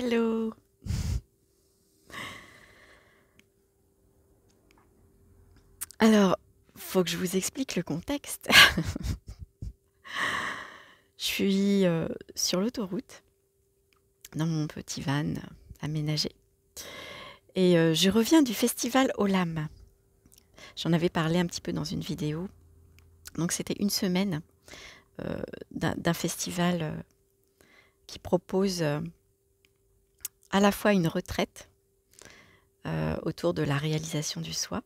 Hello. Alors, faut que je vous explique le contexte. Je suis sur l'autoroute, dans mon petit van aménagé. Et je reviens du festival Olam. J'en avais parlé un petit peu dans une vidéo. Donc c'était une semaine d'un festival qui propose à la fois une retraite autour de la réalisation du soi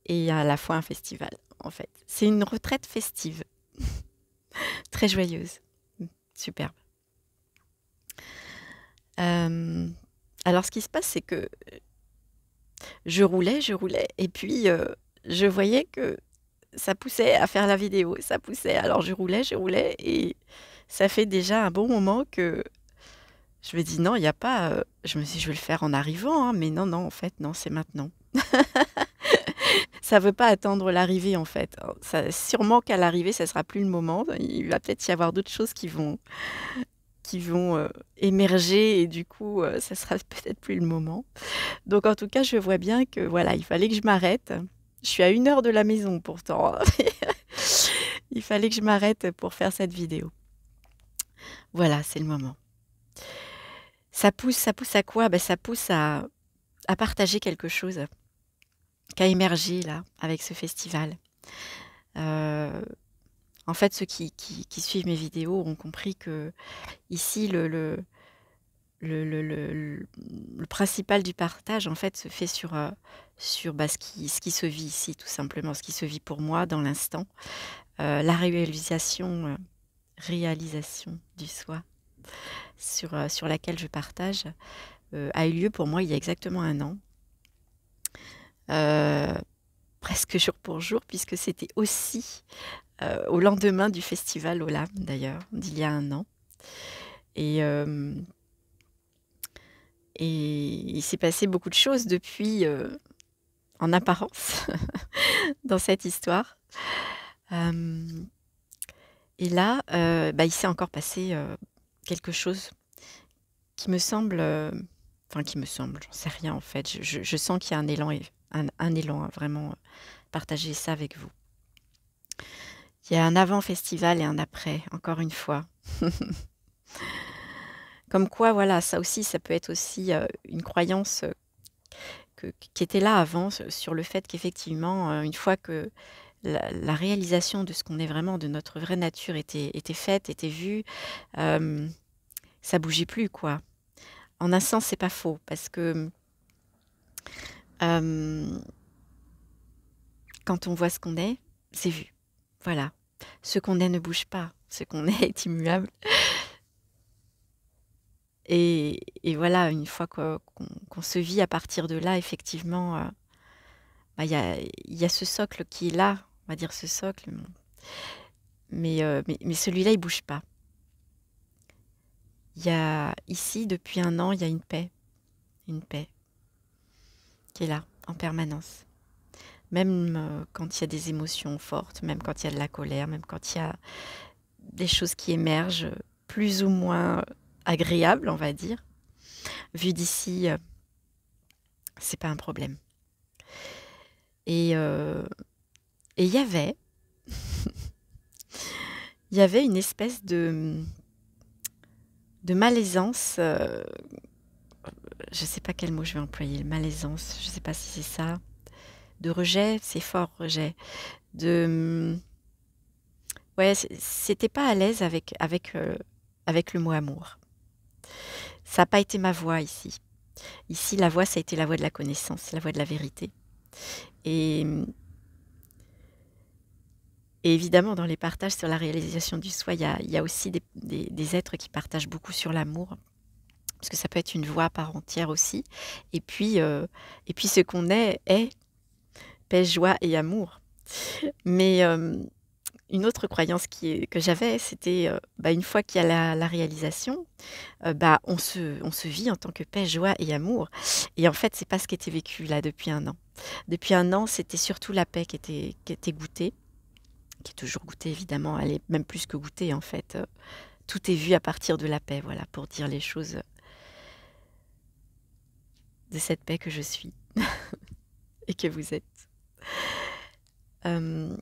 et à la fois un festival, en fait. C'est une retraite festive, très joyeuse, superbe. Alors ce qui se passe, c'est que je roulais, et puis je voyais que ça poussait à faire la vidéo, ça poussait. Alors je roulais, et ça fait déjà un bon moment que je me dis non, il n'y a pas. Je me suis dit, je vais le faire en arrivant, hein, mais non, non, en fait, non, c'est maintenant. Ça veut pas attendre l'arrivée, en fait. Ça, sûrement qu'à l'arrivée, ça sera plus le moment. Il va peut-être y avoir d'autres choses qui vont émerger, et du coup, ça sera peut-être plus le moment. Donc en tout cas, je vois bien que voilà, il fallait que je m'arrête. Je suis à 1 heure de la maison pourtant, hein. Il fallait que je m'arrête pour faire cette vidéo. Voilà, c'est le moment. Ça pousse à quoi? Ben, ça pousse à partager quelque chose qui a émergé là, avec ce festival. Euh, En fait, ceux qui suivent mes vidéos ont compris que ici, le principal du partage, en fait, se fait sur ce qui se vit ici, tout simplement, ce qui se vit pour moi dans l'instant. La réalisation du soi sur laquelle je partage a eu lieu pour moi il y a exactement 1 an. Presque jour pour jour, puisque c'était aussi au lendemain du festival Olam, d'ailleurs, d'il y a 1 an. Et, et il s'est passé beaucoup de choses depuis, en apparence, dans cette histoire. Et là, il s'est encore passé quelque chose qui me semble, j'en sais rien en fait. Je sens qu'il y a un élan, un élan à vraiment partager ça avec vous. Il y a un avant festival et un après, encore une fois. Comme quoi, voilà, ça aussi, ça peut être aussi une croyance qui était là avant, sur le fait qu'effectivement, une fois que la réalisation de ce qu'on est vraiment, de notre vraie nature était faite, était vue, ça bougeait plus, quoi. En un sens, c'est pas faux, parce que quand on voit ce qu'on est, c'est vu. Voilà. Ce qu'on est ne bouge pas. Ce qu'on est immuable. Et voilà, une fois qu'on se vit à partir de là, effectivement, il y a ce socle qui est là, on va dire ce socle, mais celui-là, il bouge pas. Il y a ici, depuis 1 an, il y a une paix qui est là, en permanence. Même quand il y a des émotions fortes, même quand il y a de la colère, même quand il y a des choses qui émergent, plus ou moins agréables, on va dire. Vu d'ici, c'est pas un problème. Et il y avait une espèce de malaisance, je sais pas quel mot je vais employer, malaisance, je sais pas si c'est ça, de rejet, c'est fort, rejet, ouais, c'était pas à l'aise avec le mot amour. Ça n'a pas été ma voix ici. Ici, la voix, ça a été la voix de la connaissance, la voix de la vérité. Et évidemment, dans les partages sur la réalisation du soi, il y a aussi des êtres qui partagent beaucoup sur l'amour, parce que ça peut être une voix à part entière aussi. Et puis ce qu'on est paix, joie et amour. Mais une autre croyance que j'avais, c'était une fois qu'il y a la réalisation, on se vit en tant que paix, joie et amour. Et en fait, c'est pas ce qui était vécu là depuis 1 an. Depuis 1 an, c'était surtout la paix qui était goûtée, qui est toujours goûtée évidemment. Elle est même plus que goûtée en fait. Tout est vu à partir de la paix, voilà, pour dire les choses de cette paix que je suis et que vous êtes. Hem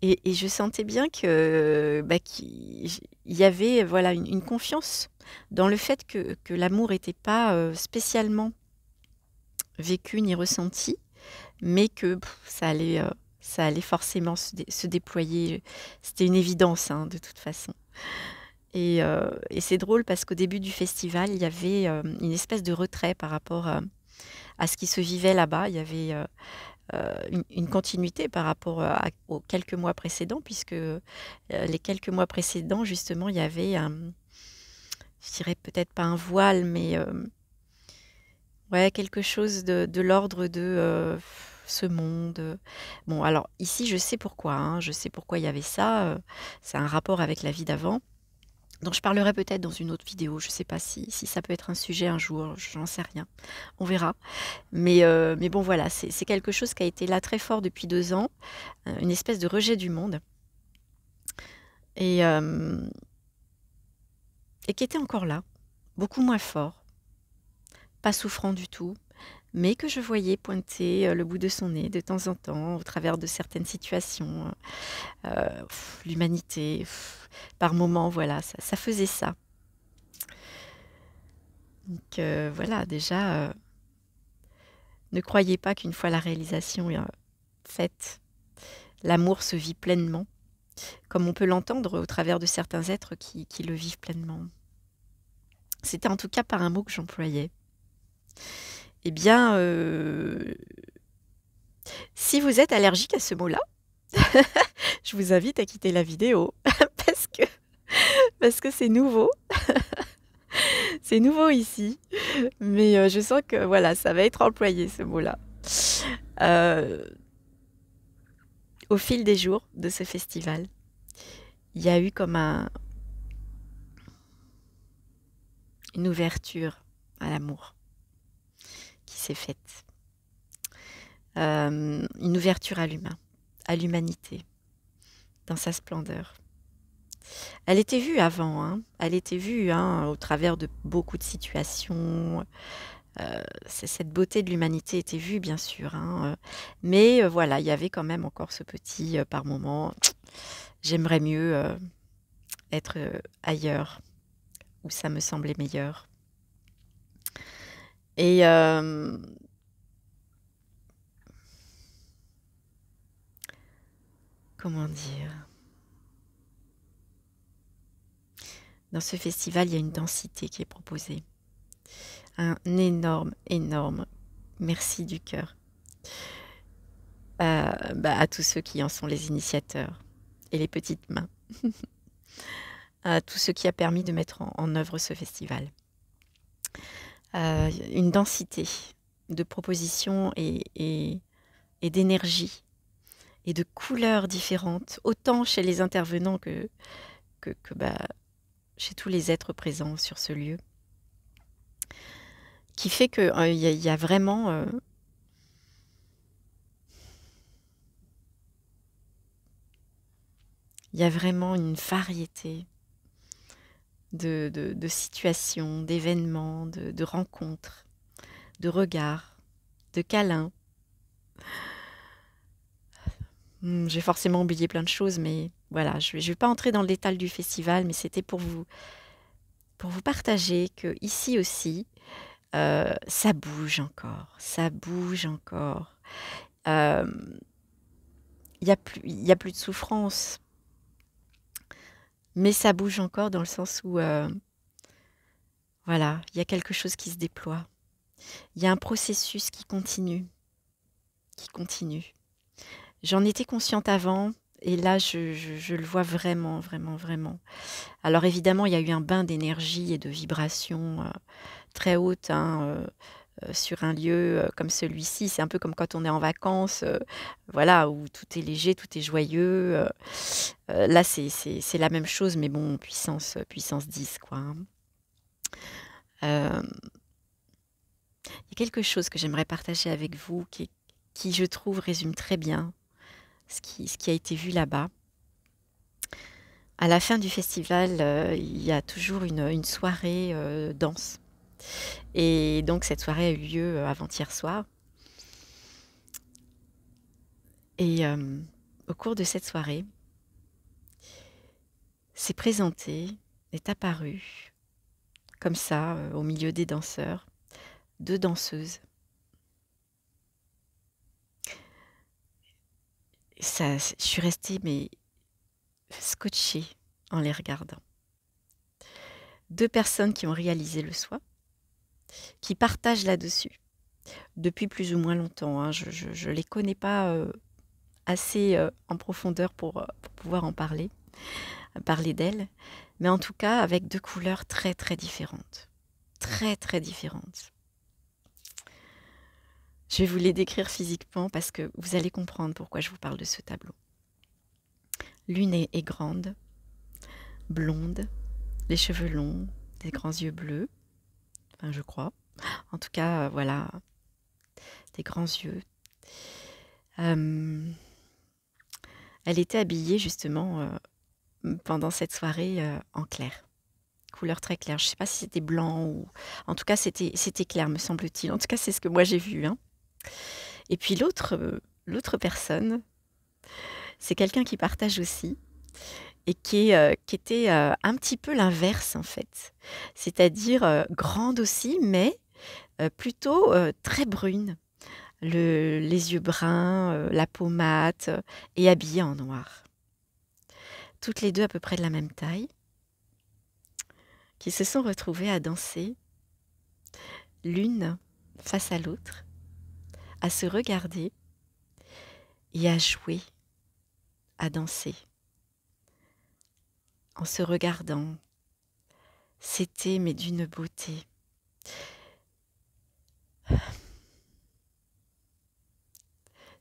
et je sentais bien que, bah, il y avait, voilà, une confiance dans le fait que l'amour était pas, spécialement vécu ni ressenti, mais que ça allait forcément se déployer. C'était une évidence, hein, de toute façon. Et c'est drôle parce qu'au début du festival, il y avait, une espèce de retrait par rapport, à ce qui se vivait là-bas. Il y avait, une continuité par rapport, aux quelques mois précédents puisque, les quelques mois précédents justement, il y avait je dirais peut-être pas un voile, mais, ouais, quelque chose de l'ordre de, ce monde, bon alors ici je sais pourquoi, hein, je sais pourquoi il y avait ça, c'est un rapport avec la vie d'avant, dont je parlerai peut-être dans une autre vidéo. Je ne sais pas si ça peut être un sujet un jour, j'en sais rien, on verra. Mais bon voilà, c'est quelque chose qui a été là très fort depuis 2 ans, une espèce de rejet du monde et hem et qui était encore là, beaucoup moins fort, pas souffrant du tout, mais que je voyais pointer, le bout de son nez de temps en temps au travers de certaines situations, l'humanité, par moments, voilà, ça faisait ça. Donc voilà, déjà, ne croyez pas qu'une fois la réalisation, faite, l'amour se vit pleinement, comme on peut l'entendre au travers de certains êtres qui le vivent pleinement. C'était en tout cas par un mot que j'employais. Eh bien, si vous êtes allergique à ce mot-là, je vous invite à quitter la vidéo parce que parce que c'est nouveau. C'est nouveau ici, mais je sens que voilà, ça va être employé ce mot-là. Heu, Au fil des jours de ce festival, il y a eu comme une ouverture à l'amour qui s'est faite. Une ouverture à l'humain, à l'humanité, dans sa splendeur. Elle était vue avant, hein, elle était vue, hein, au travers de beaucoup de situations, cette beauté de l'humanité était vue bien sûr, hein, mais voilà, il y avait quand même encore ce petit, par moment, j'aimerais mieux, être, ailleurs, où ça me semblait meilleur et comment dire? Dans ce festival, il y a une densité qui est proposée. Un énorme, énorme merci du cœur, bah, à tous ceux qui en sont les initiateurs et les petites mains. À tous ceux qui a permis de mettre en œuvre ce festival. Une densité de propositions et d'énergie et de couleurs différentes, autant chez les intervenants que, bah, chez tous les êtres présents sur ce lieu. Qui fait que, il y a vraiment, il y a vraiment une variété de situations, d'événements, de rencontres, de regards, de câlins. J'ai forcément oublié plein de choses, mais voilà, je vais pas entrer dans le détail du festival, mais c'était pour vous partager qu'ici aussi, ça bouge encore, ça bouge encore. Hem, il y a plus de souffrance, mais ça bouge encore dans le sens où, voilà, il y a quelque chose qui se déploie. Il y a un processus qui continue, qui continue. J'en étais consciente avant et là je le vois vraiment, vraiment, vraiment. Alors évidemment, il y a eu un bain d'énergie et de vibrations, très hautes, hein, sur un lieu, comme celui-ci. C'est un peu comme quand on est en vacances, voilà, où tout est léger, tout est joyeux, là c'est la même chose, mais bon, puissance 10 quoi, hein. Hem, il y a quelque chose que j'aimerais partager avec vous qui je trouve résume très bien ce qui a été vu là-bas. À la fin du festival, il y a toujours une soirée, danse. Et donc cette soirée a eu lieu avant-hier soir. Et au cours de cette soirée, s'est présenté, est apparu, comme ça, au milieu des danseurs, 2 danseuses. Ça, je suis restée mais scotchée en les regardant. 2 personnes qui ont réalisé le soin, qui partagent là-dessus depuis plus ou moins longtemps, hein. Je les connais pas assez en profondeur pour pouvoir en parler d'elles, mais en tout cas avec 2 couleurs très très différentes, très très différentes. Je vais vous les décrire physiquement parce que vous allez comprendre pourquoi je vous parle de ce tableau. L'une est grande, blonde, les cheveux longs, des grands yeux bleus, enfin je crois. En tout cas, voilà, des grands yeux. Euh, Elle était habillée justement pendant cette soirée en clair, couleur très claire. Je ne sais pas si c'était blanc ou... En tout cas, c'était clair, me semble-t-il. En tout cas, c'est ce que moi j'ai vu, hein. Et puis l'autre personne, c'est quelqu'un qui partage aussi et qui était un petit peu l'inverse en fait. C'est-à-dire grande aussi, mais plutôt très brune. Les yeux bruns, la peau mate et habillée en noir. Toutes les deux à peu près de la même taille, qui se sont retrouvées à danser, l'une face à l'autre, à se regarder et à jouer, à danser. En se regardant, c'était mais d'une beauté.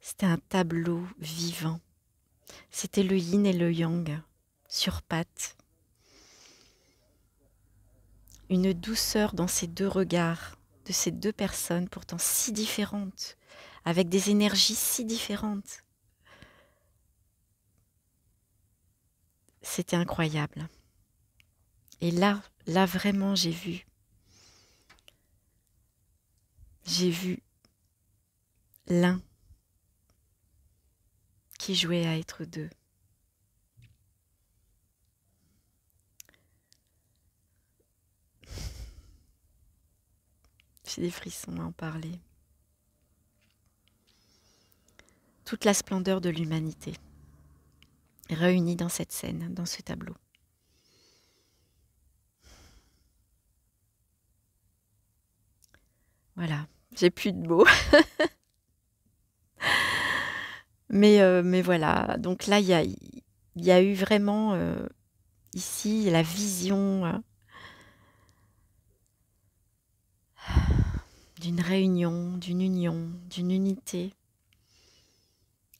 C'était un tableau vivant. C'était le yin et le yang sur pattes. Une douceur dans ces 2 regards de ces 2 personnes pourtant si différentes, avec des énergies si différentes. C'était incroyable. Et là vraiment j'ai vu l'un qui jouait à être 2. J'ai des frissons à en parler. Toute la splendeur de l'humanité réunie dans cette scène, dans ce tableau. Voilà, j'ai plus de mots. Mais voilà, donc là, il y a eu vraiment ici la vision d'une réunion, d'une union, d'une unité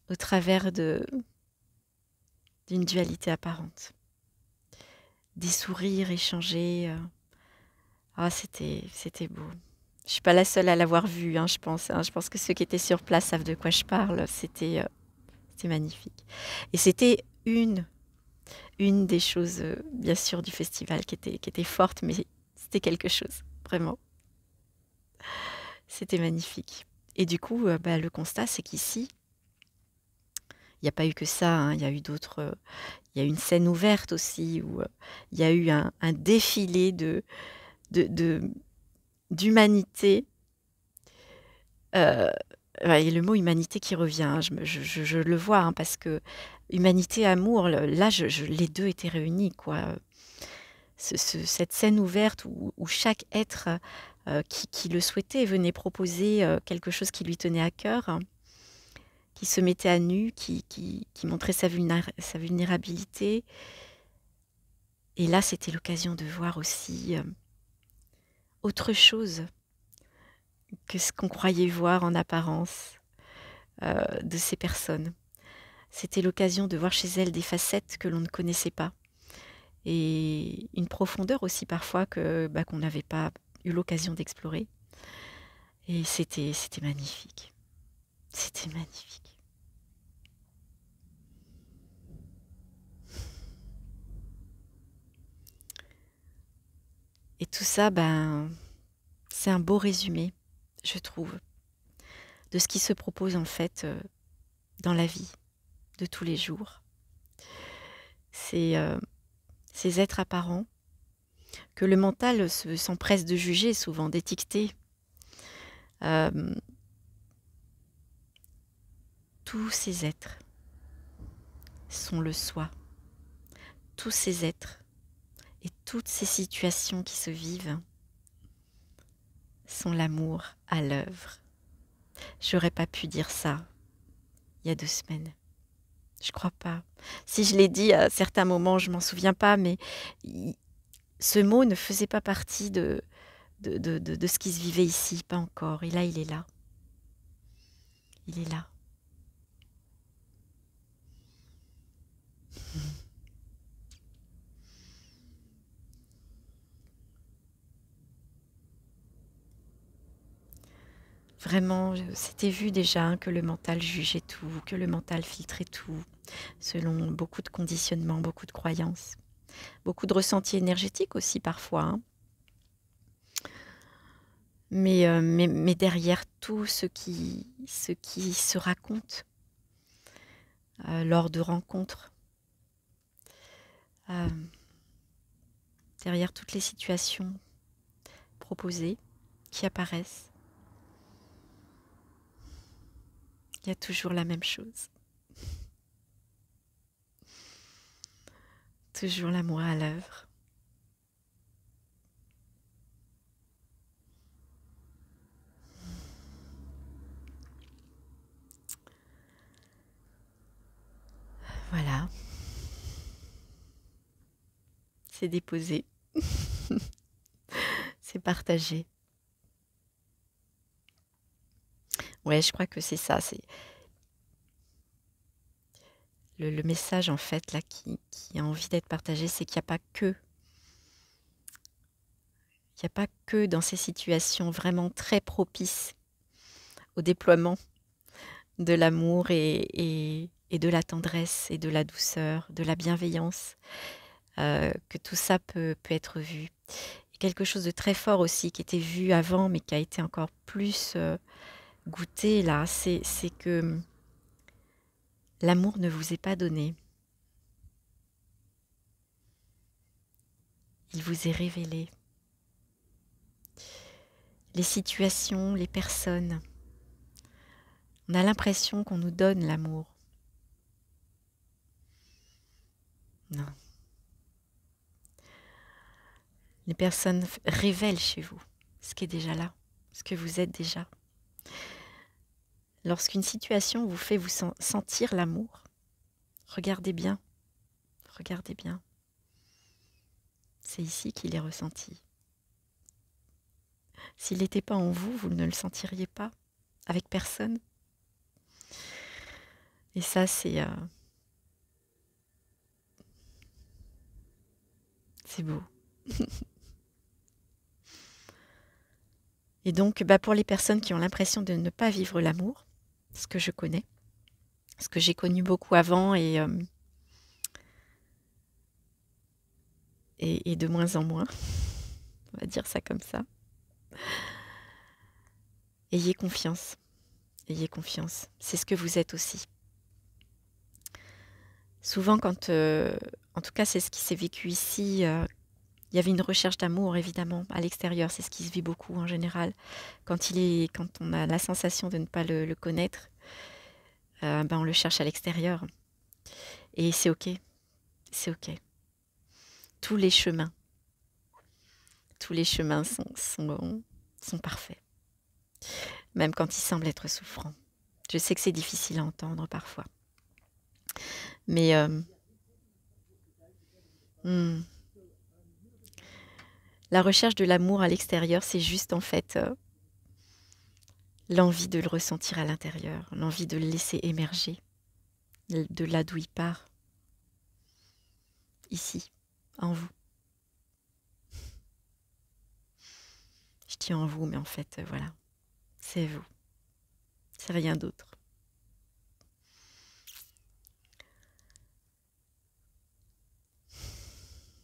au travers d'une dualité apparente. Des sourires échangés. Ah, c'était beau. Je suis pas la seule à l'avoir vu, hein, je pense. Hein. Je pense que ceux qui étaient sur place savent de quoi je parle. C'était magnifique. Et c'était une des choses, bien sûr, du festival qui était forte, mais c'était quelque chose, vraiment. C'était magnifique. Et du coup, le constat, c'est qu'ici, il n'y a pas eu que ça, hein, il y a eu d'autres... il y a eu une scène ouverte aussi, où il y a eu un défilé d'humanité. Ouais, et le mot humanité qui revient, hein, je le vois, hein, parce que humanité, amour, là, les 2 étaient réunis, quoi. Cette scène ouverte où chaque être qui le souhaitait venait proposer quelque chose qui lui tenait à cœur, hein, qui se mettait à nu, qui montrait sa vulnérabilité. Et là, c'était l'occasion de voir aussi autre chose que ce qu'on croyait voir en apparence de ces personnes. C'était l'occasion de voir chez elles des facettes que l'on ne connaissait pas. Et une profondeur aussi parfois qu'on n'avait pas eu l'occasion d'explorer. Et c'était magnifique. C'était magnifique. Et tout ça, c'est un beau résumé, je trouve, de ce qui se propose en fait dans la vie de tous les jours. C'est ces êtres apparents que le mental s'empresse de juger, souvent d'étiqueter. Euh, tous ces êtres sont le soi. Tous ces êtres et toutes ces situations qui se vivent sont l'amour à l'œuvre. J'aurais pas pu dire ça il y a 2 semaines. Je crois pas. Si je l'ai dit à certains moments, je m'en souviens pas, mais ce mot ne faisait pas partie de ce qui se vivait ici, pas encore. Et là, il est là. Il est là. Vraiment, c'était vu déjà que le mental jugeait tout, que le mental filtrait tout, selon beaucoup de conditionnements, beaucoup de croyances, beaucoup de ressentis énergétiques aussi parfois. Hein. Mais derrière tout ce qui se raconte lors de rencontres, euh, derrière toutes les situations proposées qui apparaissent, il y a toujours la même chose. Toujours l'amour à l'œuvre. Voilà. C'est déposé. C'est partagé. Ouais, je crois que c'est ça. C'est le message en fait là qui a envie d'être partagé, c'est qu'il n'y a pas que, il n'y a pas que dans ces situations vraiment très propices au déploiement de l'amour et de la tendresse et de la douceur, de la bienveillance, que tout ça peut être vu. Et quelque chose de très fort aussi qui était vu avant, mais qui a été encore plus goûté là, c'est que l'amour ne vous est pas donné. Il vous est révélé. Les situations, les personnes, on a l'impression qu'on nous donne l'amour. Non. Les personnes révèlent chez vous ce qui est déjà là, ce que vous êtes déjà. Lorsqu'une situation vous fait vous sentir l'amour, regardez bien, regardez bien. C'est ici qu'il est ressenti. S'il n'était pas en vous, vous ne le sentiriez pas avec personne. Et ça, c'est beau. Et donc, pour les personnes qui ont l'impression de ne pas vivre l'amour, ce que je connais, ce que j'ai connu beaucoup avant et de moins en moins, on va dire ça comme ça. Ayez confiance, c'est ce que vous êtes aussi. Souvent quand, en tout cas c'est ce qui s'est vécu ici, il y avait une recherche d'amour évidemment à l'extérieur, c'est ce qui se vit beaucoup en général. Quand on a la sensation de ne pas le connaître, on le cherche à l'extérieur. Et c'est ok, c'est ok. Tous les chemins sont parfaits, même quand ils semblent être souffrants. Je sais que c'est difficile à entendre parfois. Mais la recherche de l'amour à l'extérieur, c'est juste en fait l'envie de le ressentir à l'intérieur, l'envie de le laisser émerger, de là d'où il part, ici, en vous. Je dis en vous, mais en fait, voilà, c'est vous, c'est rien d'autre.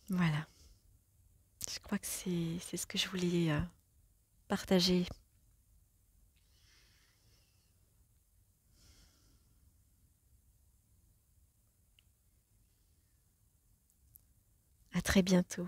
Voilà. Je crois que c'est ce que je voulais partager. À très bientôt.